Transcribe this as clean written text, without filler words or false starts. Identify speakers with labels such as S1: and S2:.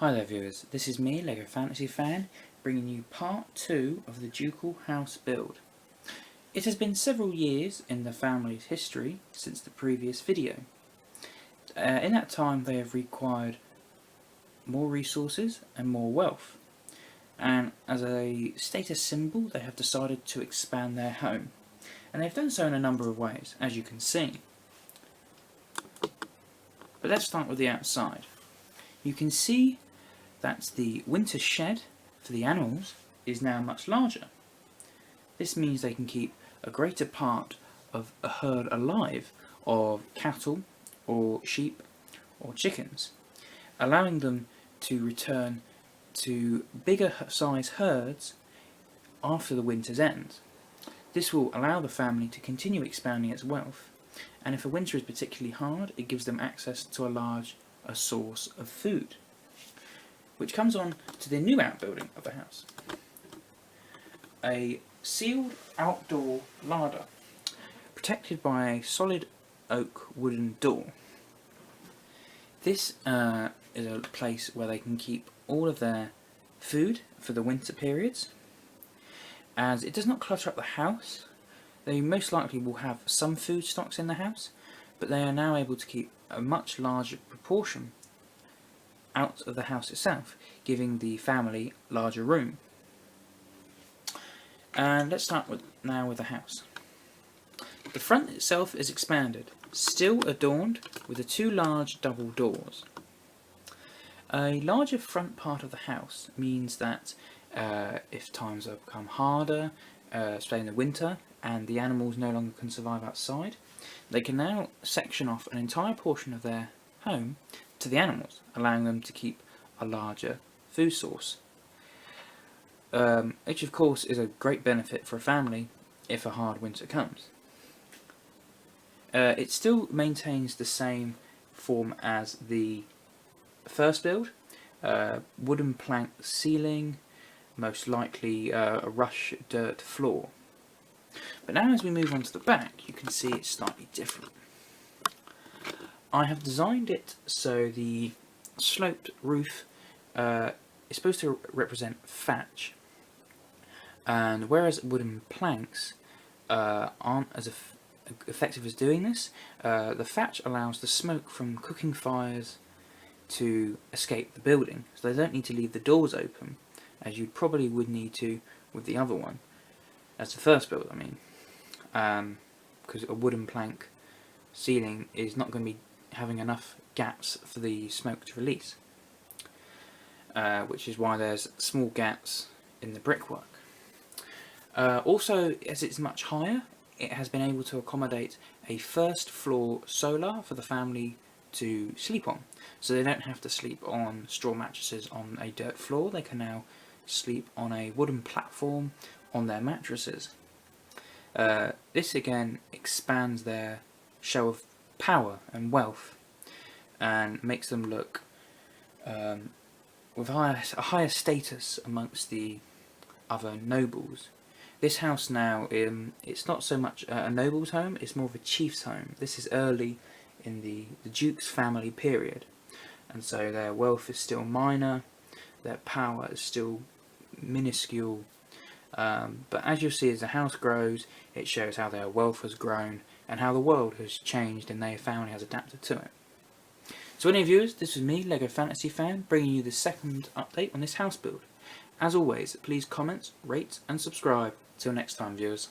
S1: Hi there viewers, this is me, LEGO Fantasy Fan, bringing you part 2 of the Ducal House build. It has been several years in the family's history since the previous video. In that time they have required more resources and more wealth, and as a status symbol they have decided to expand their home, and they've done so in a number of ways, as you can see. But let's start with the outside. You can see that the winter shed for the animals is now much larger. This means they can keep a greater part of a herd alive of cattle or sheep or chickens, allowing them to return to bigger size herds after the winter's end. This will allow the family to continue expanding its wealth, and if a winter is particularly hard, it gives them access to a source of food. Which comes on to the new outbuilding of the house. A sealed outdoor larder, protected by a solid oak wooden door. This is a place where they can keep all of their food for the winter periods. As it does not clutter up the house, they most likely will have some food stocks in the house, but they are now able to keep a much larger proportion out of the house itself, giving the family larger room. And let's start now with the house. The front itself is expanded, still adorned with the two large double doors. A larger front part of the house means that if times have become harder, especially in the winter, and the animals no longer can survive outside, they can now section off an entire portion of their home to the animals, allowing them to keep a larger food source. Which of course is a great benefit for a family if a hard winter comes. It still maintains the same form as the first build, wooden plank ceiling, most likely a rush dirt floor. But now as we move on to the back, you can see it's slightly different. I have designed it so the sloped roof is supposed to represent thatch, and whereas wooden planks aren't as effective as doing this, the thatch allows the smoke from cooking fires to escape the building, so they don't need to leave the doors open, as you probably would need to with the other one, as the first build I mean, because a wooden plank ceiling is not going to be having enough gaps for the smoke to release, which is why there's small gaps in the brickwork. Also, as it's much higher, it has been able to accommodate a first floor solar for the family to sleep on, so they don't have to sleep on straw mattresses on a dirt floor. They can now sleep on a wooden platform on their mattresses. This again expands their show of power and wealth, and makes them look with a higher status amongst the other nobles. This house now, it's not so much a noble's home, it's more of a chief's home. This is early in the Duke's family period, and so their wealth is still minor, their power is still minuscule, but as you'll see, as the house grows, it shows how their wealth has grown and how the world has changed and their family has adapted to it. So any viewers, this is me, LEGO Fantasy Fan, bringing you the second update on this house build. As always, please comment, rate and subscribe. Till next time viewers.